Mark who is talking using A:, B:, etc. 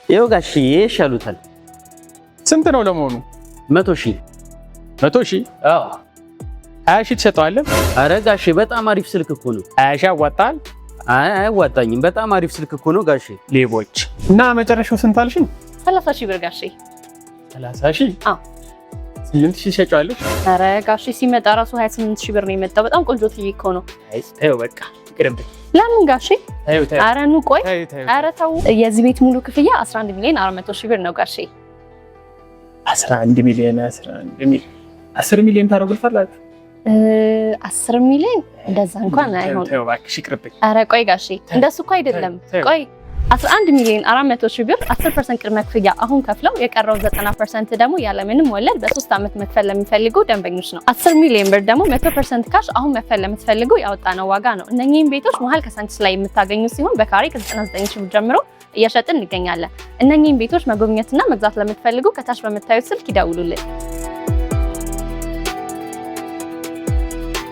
A: ይኸው ጋሽዬ ይሻሉታል።
B: ስንት ነው ለመሆኑ?
A: 100,000
B: 100,000?
A: አዎ
B: 20,000 ትሰጠዋለህ?
A: አረ ጋሼ በጣም አሪፍ ስልክ እኮ ነው።
B: 20,000 ያዋጣል?
A: አያዋጣኝም። በጣም አሪፍ ስልክ እኮ ነው ጋሼ።
B: ሌቦች። እና መጨረሻው ስንት አልሽኝ?
C: 30,000 ብር ጋሼ።
B: 30,000?
C: አዎ
B: 8,000 ትሸጪዋለሽ?
C: አረ ጋሼ ሲመጣ ራሱ 28,000 ብር ነው የመጣው። በጣም ቆንጆ ቲቪ እኮ ነው።
B: አይ ተይው በቃ ይቅርብኝ።
C: ለምን ጋሼ?
B: ተይው ተይው።
C: አረ ኑ ቆይ።
B: ተይው።
C: አረ ተው። የዚህ ቤት ሙሉ ክፍያ 11,400,000 ብር ነው ጋሼ።
B: 11 ሚሊዮን 10 ሚሊዮን ታደርጉልታላችሁ?
C: 10 ሚሊዮን እንደዛ እንኳን አይሆን።
B: ተይው እባክሽ ይቅርብኝ።
C: አረ ቆይ ጋሼ እንደሱ እኮ አይደለም። ቆይ 11,400,000 ብር 10% ቅድመ ክፍያ አሁን ከፍለው የቀረው 90% ደግሞ ያለምንም ወለድ በ3 ዓመት መክፈል ለሚፈልጉ ደንበኞች ነው። 10 ሚሊዮን ብር ደግሞ 100% ካሽ አሁን መክፈል ለምትፈልጉ ያወጣነው ዋጋ ነው። እነኚህን ቤቶች መሀል ከሳንቺስ ላይ የምታገኙ ሲሆን በካሬ ከ99,000 ብር ጀምሮ እየሸጥን እንገኛለን። እነኚህን ቤቶች መጎብኘትና መግዛት ለምትፈልጉ ከታች በምታዩት ስልክ ይደውሉልን።